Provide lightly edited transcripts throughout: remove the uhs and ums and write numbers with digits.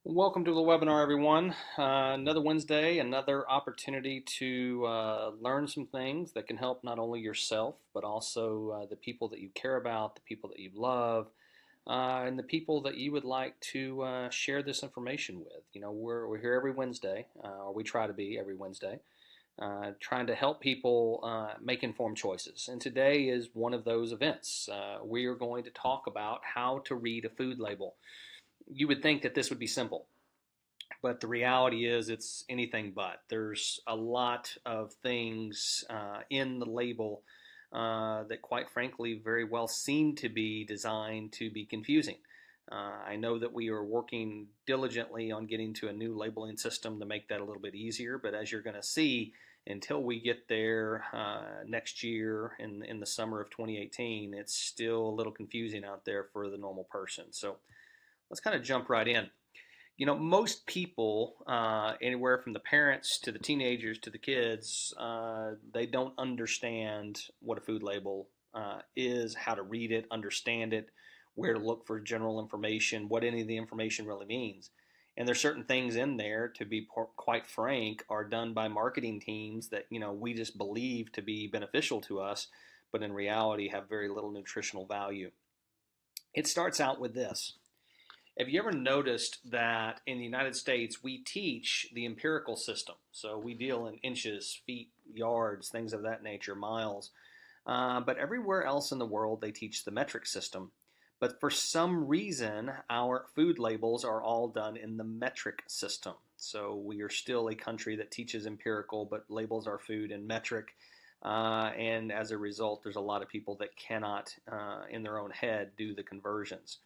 Welcome to the webinar, everyone. Another Wednesday, another opportunity to learn some things that can help not only yourself, but also the people that you care about, the people that you love, and the people that you would like to share this information with. You know, we're here every Wednesday, or we try to be every Wednesday, trying to help people make informed choices. And today is one of those events. We are going to talk about how to read a food label. You would think that this would be simple, but the reality is it's anything but. There's a lot of things in the label that, quite frankly, very well seem to be designed to be confusing. I know that we are working diligently on getting to a new labeling system to make that a little bit easier, but as you're going to see, until we get there next year in the summer of 2018, it's still a little confusing out there for the normal person. So let's kind of jump right in. You know, most people, anywhere from the parents to the teenagers to the kids, they don't understand what a food label is, how to read it, understand it, where to look for general information, what any of the information really means. And there's certain things in there, to be quite frank, are done by marketing teams that, you know, we just believe to be beneficial to us, but in reality have very little nutritional value. It starts out with this. Have you ever noticed that in the United States we teach the empirical system? So we deal in inches, feet, yards, things of that nature, miles. But everywhere else in the world they teach the metric system. But for some reason, our food labels are all done in the metric system. So we are still a country that teaches empirical but labels our food in metric. And as a result, there's a lot of people that cannot, in their own head, do the conversions.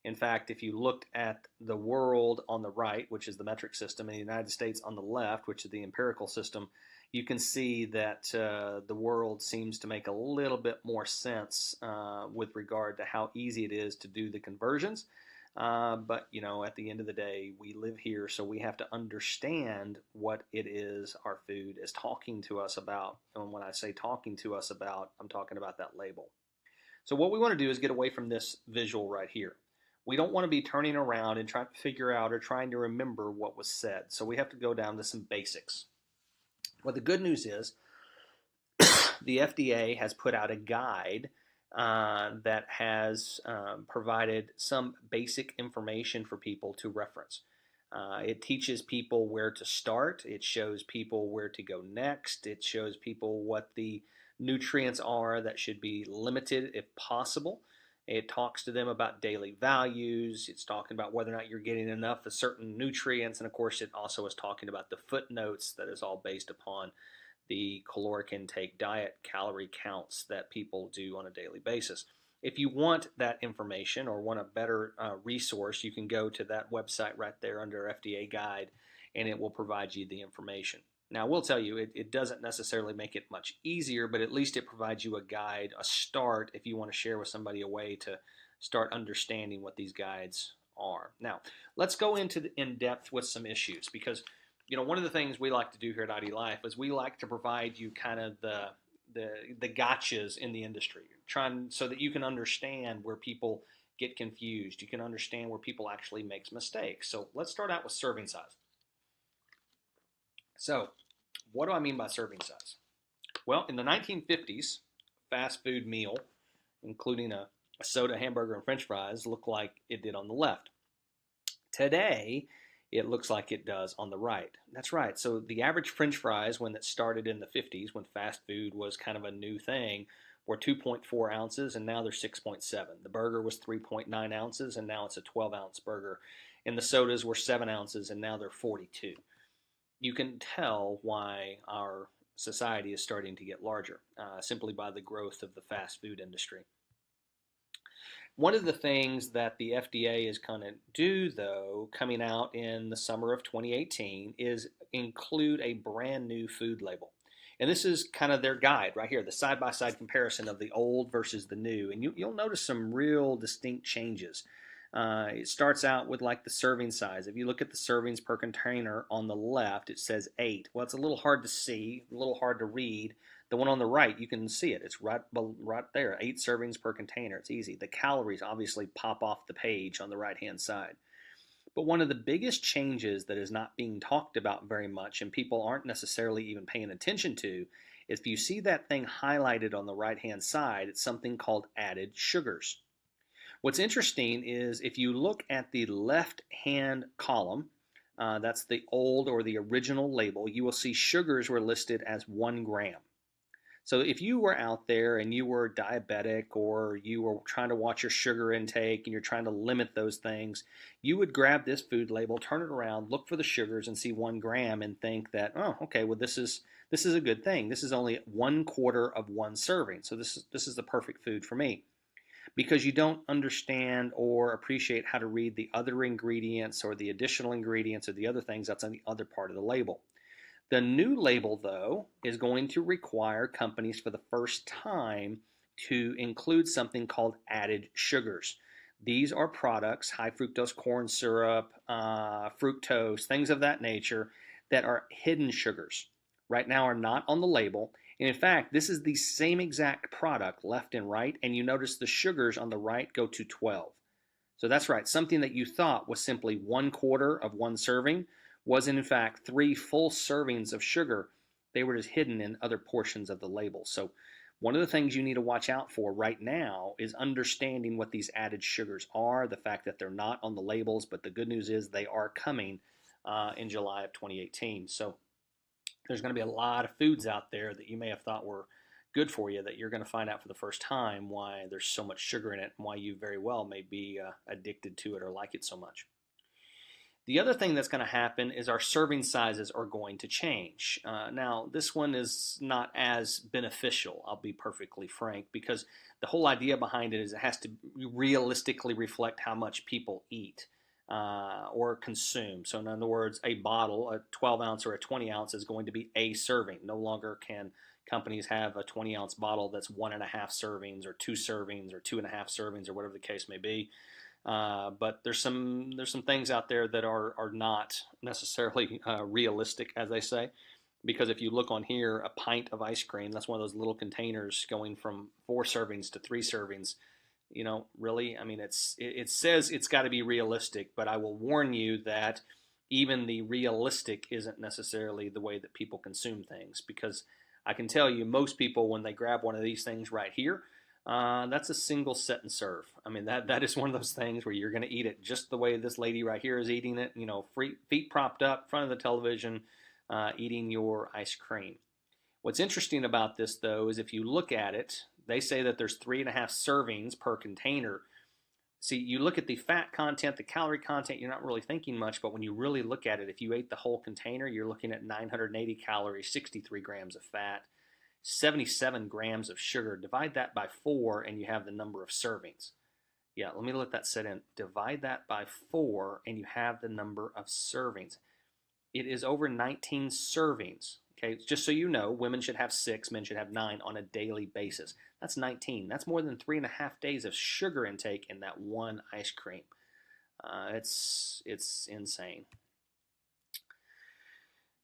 In fact, if you looked at the world on the right, which is the metric system, and the United States on the left, which is the empirical system, you can see that the world seems to make a little bit more sense with regard to how easy it is to do the conversions. But, you know, at the end of the day, we live here, so we have to understand what it is our food is talking to us about. And when I say talking to us about, I'm talking about that label. So what we want to do is get away from this visual right here. We don't want to be turning around and trying to figure out or trying to remember what was said. So we have to go down to some basics. Well, the good news is the FDA has put out a guide that has provided some basic information for people to reference. It teaches people where to start. It shows people where to go next. It shows people what the nutrients are that should be limited if possible. It talks to them about daily values. It's talking about whether or not you're getting enough of certain nutrients. And of course, it also is talking about the footnotes that is all based upon the caloric intake, diet, calorie counts that people do on a daily basis. If you want that information or want a better resource, you can go to that website right there under FDA guide, and it will provide you the information. Now, I will tell you, it doesn't necessarily make it much easier, but at least it provides you a guide, a start, if you want to share with somebody a way to start understanding what these guides are. Now, let's go into in depth with some issues, because you know, one of the things we like to do here at ID Life is we like to provide you kind of the gotchas in the industry, trying so that you can understand where people get confused. You can understand where people actually make mistakes. So let's start out with serving size. So, what do I mean by serving size? Well, in the 1950s, fast food meal, including a soda, hamburger, and French fries, looked like it did on the left. Today, it looks like it does on the right. That's right. So the average French fries, when it started in the 50s, when fast food was kind of a new thing, were 2.4 ounces, and now they're 6.7. The burger was 3.9 ounces, and now it's a 12-ounce burger. And the sodas were 7 ounces, and now they're 42. You can tell why our society is starting to get larger simply by the growth of the fast food industry. One of the things that the FDA is going to do, though, coming out in the summer of 2018, is include a brand new food label. And this is kind of their guide right here, the side-by-side comparison of the old versus the new. And you'll notice some real distinct changes. It starts out with like the serving size. If you look at the servings per container on the left, it says 8. Well, it's a little hard to see, a little hard to read. The one on the right, you can see it. It's right there, 8 servings per container. It's easy. The calories obviously pop off the page on the right-hand side. But one of the biggest changes that is not being talked about very much and people aren't necessarily even paying attention to is if you see that thing highlighted on the right hand side, it's something called added sugars. What's interesting is if you look at the left hand column, that's the old or the original label, you will see sugars were listed as 1 gram. So if you were out there and you were diabetic or you were trying to watch your sugar intake and you're trying to limit those things, you would grab this food label, turn it around, look for the sugars and see 1 gram and think that, oh, okay, well this is a good thing. This is only 1/4 of one serving. So this is the perfect food for me. Because you don't understand or appreciate how to read the other ingredients or the additional ingredients or the other things that's on the other part of the label. The new label, though, is going to require companies for the first time to include something called added sugars. These are products, high fructose corn syrup, fructose, things of that nature, that are hidden sugars. Right now are not on the label. And in fact, this is the same exact product left and right, and you notice the sugars on the right go to 12. So that's right, something that you thought was simply 1/4 of one serving was in fact 3 full servings of sugar. They were just hidden in other portions of the label. So one of the things you need to watch out for right now is understanding what these added sugars are, the fact that they're not on the labels, but the good news is they are coming in July of 2018. So there's going to be a lot of foods out there that you may have thought were good for you that you're going to find out for the first time why there's so much sugar in it and why you very well may be addicted to it or like it so much. The other thing that's going to happen is our serving sizes are going to change. Now, this one is not as beneficial, I'll be perfectly frank, because the whole idea behind it is it has to realistically reflect how much people eat or consume. So, in other words, a bottle, a 12 ounce or a 20 ounce, is going to be a serving. No longer can companies have a 20-ounce bottle that's 1.5 servings or 2 servings or 2.5 servings or whatever the case may be. But there's some things out there that are not necessarily realistic, as they say, because if you look on here, a pint of ice cream, that's one of those little containers going from 4 servings to 3 servings. You know, really, I mean, it says it's got to be realistic, but I will warn you that even the realistic isn't necessarily the way that people consume things, because I can tell you most people, when they grab one of these things right here, that's a single set and serve. I mean, that is one of those things where you're going to eat it just the way this lady right here is eating it, you know, feet propped up in front of the television, eating your ice cream. What's interesting about this, though, is if you look at it, they say that there's 3.5 servings per container. See, you look at the fat content, the calorie content, you're not really thinking much, but when you really look at it, if you ate the whole container, you're looking at 980 calories, 63 grams of fat, 77 grams of sugar. Divide that by 4 and you have the number of servings. Yeah, let me let that set in. Divide that by 4 and you have the number of servings. It is over 19 servings. Okay, just so you know, women should have 6, men should have 9 on a daily basis. That's 19. That's more than 3.5 days of sugar intake in that one ice cream. It's insane.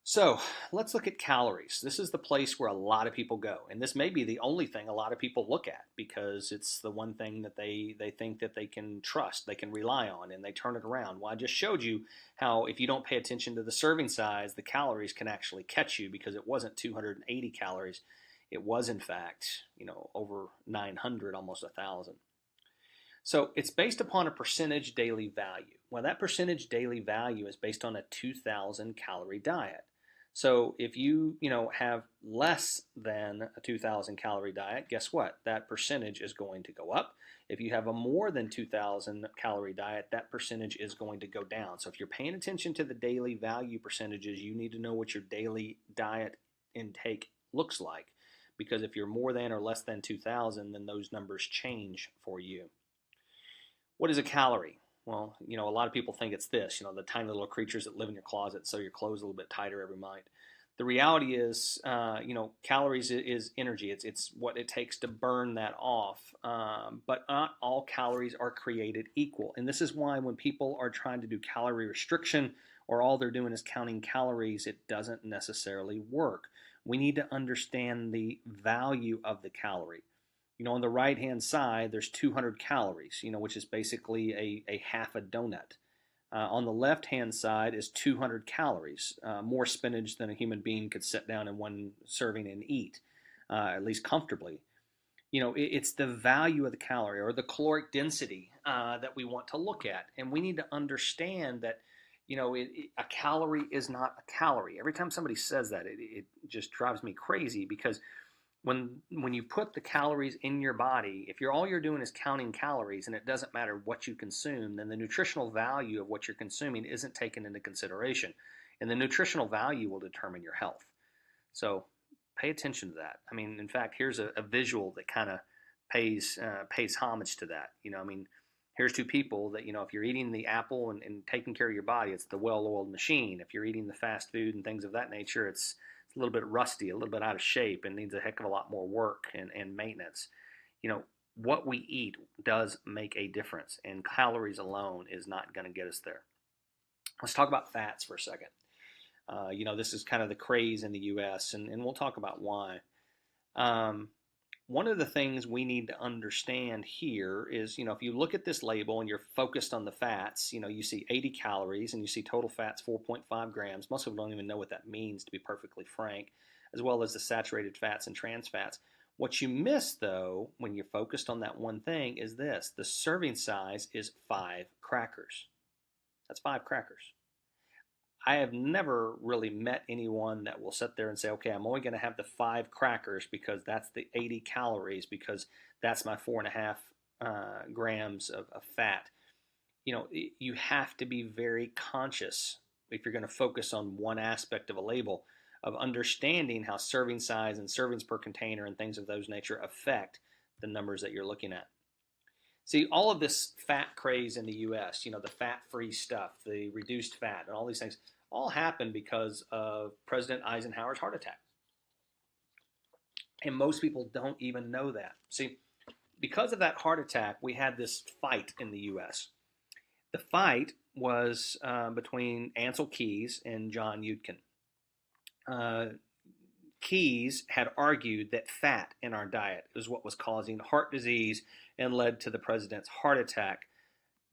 So let's look at calories. This is the place where a lot of people go. And this may be the only thing a lot of people look at because it's the one thing that they think that they can trust, they can rely on, and they turn it around. Well, I just showed you how if you don't pay attention to the serving size, the calories can actually catch you because it wasn't 280 calories. It was, in fact, you know, over 900, almost 1,000. So it's based upon a percentage daily value. Well, that percentage daily value is based on a 2,000 calorie diet. So if you have less than a 2,000 calorie diet, guess what? That percentage is going to go up. If you have a more than 2,000 calorie diet, that percentage is going to go down. So if you're paying attention to the daily value percentages, you need to know what your daily diet intake looks like. Because if you're more than or less than 2,000, then those numbers change for you. What is a calorie? Well, a lot of people think it's this, the tiny little creatures that live in your closet, so your clothes a little bit tighter every night. The reality is, calories is energy. It's what it takes to burn that off. But not all calories are created equal. And this is why when people are trying to do calorie restriction or all they're doing is counting calories, it doesn't necessarily work. We need to understand the value of the calorie. On the right-hand side, there's 200 calories, which is basically a half a donut. On the left-hand side is 200 calories, more spinach than a human being could sit down in one serving and eat, at least comfortably. It's the value of the calorie or the caloric density that we want to look at. And we need to understand that, a calorie is not a calorie. Every time somebody says that, it just drives me crazy because when you put the calories in your body, if all you're doing is counting calories and it doesn't matter what you consume, then the nutritional value of what you're consuming isn't taken into consideration. And the nutritional value will determine your health. So pay attention to that. I mean, in fact, here's a visual that kind of pays homage to that. Here's two people that, if you're eating the apple and taking care of your body, it's the well-oiled machine. If you're eating the fast food and things of that nature, it's a little bit rusty, a little bit out of shape, and needs a heck of a lot more work and maintenance. What we eat does make a difference, and calories alone is not going to get us there. Let's talk about fats for a second. This is kind of the craze in the U.S., and we'll talk about why. One of the things we need to understand here is, if you look at this label and you're focused on the fats, you see 80 calories and you see total fats 4.5 grams. Most people don't even know what that means, to be perfectly frank, as well as the saturated fats and trans fats. What you miss, though, when you're focused on that one thing is this. The serving size is 5 crackers. That's 5 crackers. I have never really met anyone that will sit there and say, okay, I'm only going to have the 5 crackers because that's the 80 calories, because that's my 4.5 grams of fat. You have to be very conscious, if you're going to focus on one aspect of a label, of understanding how serving size and servings per container and things of those nature affect the numbers that you're looking at. See, all of this fat craze in the U.S., the fat-free stuff, the reduced fat, and all these things, all happened because of President Eisenhower's heart attack. And most people don't even know that. See, because of that heart attack, we had this fight in the U.S. The fight was between Ancel Keys and John Yudkin. Keys had argued that fat in our diet is what was causing heart disease and led to the president's heart attack.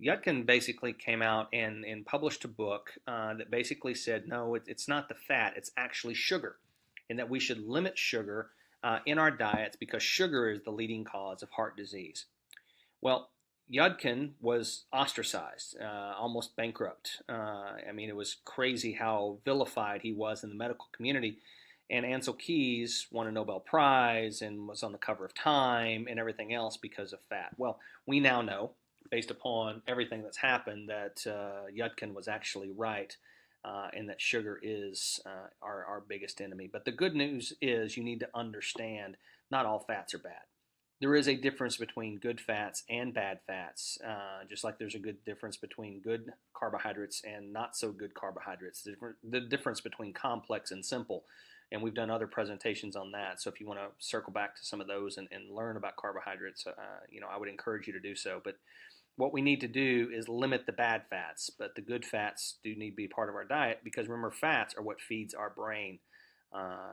Yudkin basically came out and published a book that basically said, no, it's not the fat, it's actually sugar, and that we should limit sugar in our diets because sugar is the leading cause of heart disease. Well, Yudkin was ostracized, almost bankrupt. It was crazy how vilified he was in the medical community. And Ancel Keys won a Nobel Prize and was on the cover of Time and everything else because of fat. Well, we now know, based upon everything that's happened, that Yudkin was actually right, and that sugar is our biggest enemy. But the good news is you need to understand not all fats are bad. There is a difference between good fats and bad fats, just like there's a good difference between good carbohydrates and not so good carbohydrates. The difference between complex and simple. And we've done other presentations on that. So if you want to circle back to some of those and learn about carbohydrates, I would encourage you to do so. But what we need to do is limit the bad fats, but the good fats do need to be part of our diet, because remember, fats are what feeds our brain.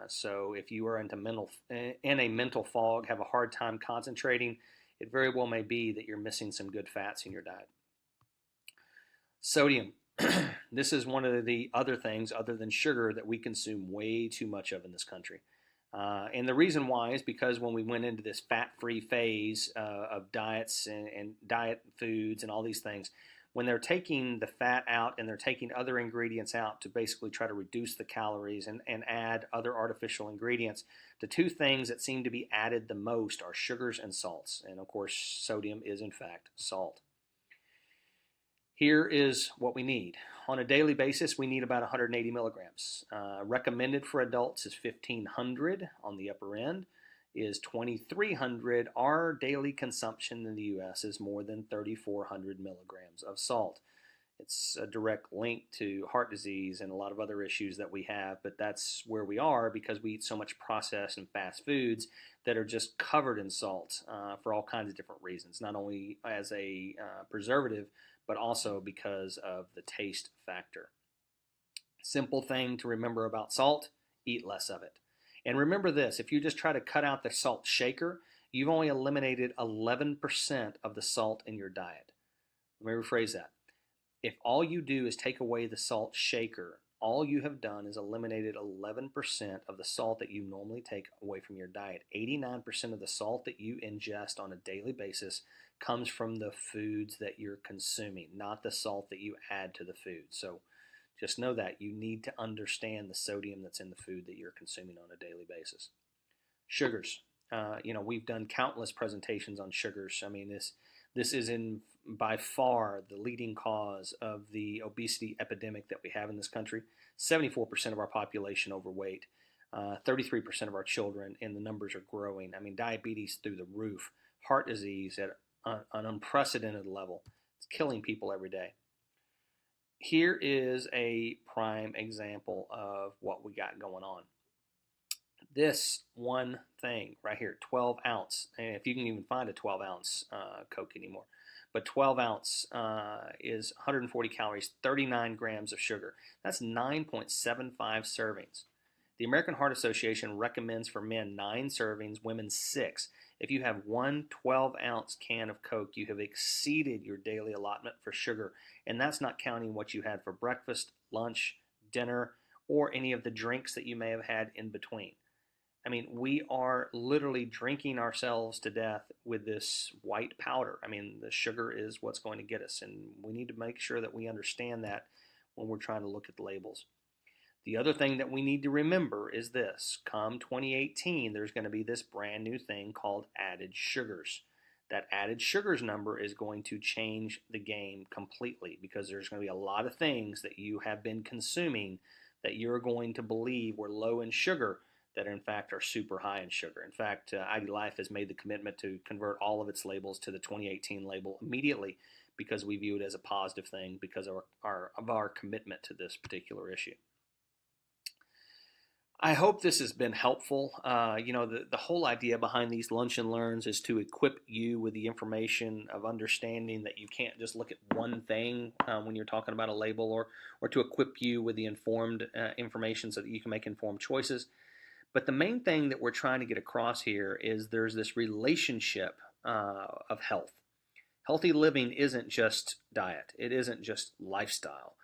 So if you are in a mental fog, have a hard time concentrating, it very well may be that you're missing some good fats in your diet. Sodium. This is one of the other things other than sugar that we consume way too much of in this country. And the reason why is because when we went into this fat-free phase of diets and diet foods and all these things, when they're taking the fat out and they're taking other ingredients out to basically try to reduce the calories and add other artificial ingredients, the two things that seem to be added the most are sugars and salts. And of course, sodium is in fact salt. Here is what we need. On a daily basis, we need about 180 milligrams. Recommended for adults is 1,500 on the upper end, is 2,300. Our daily consumption in the U.S. is more than 3,400 milligrams of salt. It's a direct link to heart disease and a lot of other issues that we have, but that's where we are because we eat so much processed and fast foods that are just covered in salt for all kinds of different reasons, not only as a preservative, but also because of the taste factor. Simple thing to remember about salt, eat less of it. And remember this, if you just try to cut out the salt shaker, you've only eliminated 11% of the salt in your diet. Let me rephrase that. If all you do is take away the salt shaker, all you have done is eliminated 11% of the salt that you normally take away from your diet. 89% of the salt that you ingest on a daily basis comes from the foods that you're consuming, not the salt that you add to the food. So just know that you need to understand the sodium that's in the food that you're consuming on a daily basis. Sugars. We've done countless presentations on sugars. I mean, this is in by far the leading cause of the obesity epidemic that we have in this country. 74% of our population overweight, 33% of our children, and the numbers are growing. I mean, diabetes through the roof, heart disease at an unprecedented level. It's killing people every day. Here is a prime example of what we got going on. This one thing right here, 12 ounce, and if you can even find a 12 ounce Coke anymore, but 12 ounce is 140 calories, 39 grams of sugar. That's 9.75 servings. The American Heart Association recommends for men 9 servings, women 6. If you have one 12-ounce can of Coke, you have exceeded your daily allotment for sugar, and that's not counting what you had for breakfast, lunch, dinner, or any of the drinks that you may have had in between. I mean, we are literally drinking ourselves to death with this white powder. I mean, the sugar is what's going to get us, and we need to make sure that we understand that when we're trying to look at the labels. The other thing that we need to remember is this. Come 2018, there's going to be this brand new thing called added sugars. That added sugars number is going to change the game completely because there's going to be a lot of things that you have been consuming that you're going to believe were low in sugar that in fact are super high in sugar. In fact, ID Life has made the commitment to convert all of its labels to the 2018 label immediately because we view it as a positive thing because of our commitment to this particular issue. I hope this has been helpful. The whole idea behind these Lunch and Learns is to equip you with the information of understanding that you can't just look at one thing when you're talking about a label, or to equip you with the informed information so that you can make informed choices. But the main thing that we're trying to get across here is there's this relationship of health. Healthy living isn't just diet. It isn't just lifestyle.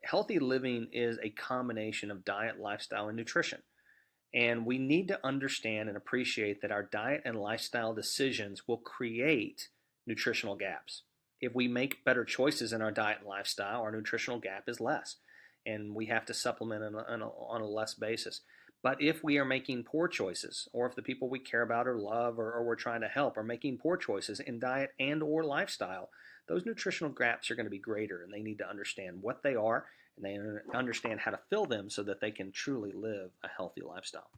Healthy living is a combination of diet, lifestyle, and nutrition. And we need to understand and appreciate that our diet and lifestyle decisions will create nutritional gaps. If we make better choices in our diet and lifestyle, our nutritional gap is less. And we have to supplement on a less basis. But if we are making poor choices, or if the people we care about or love or we're trying to help are making poor choices in diet and or lifestyle, those nutritional gaps are going to be greater, and they need to understand what they are, and they understand how to fill them so that they can truly live a healthy lifestyle.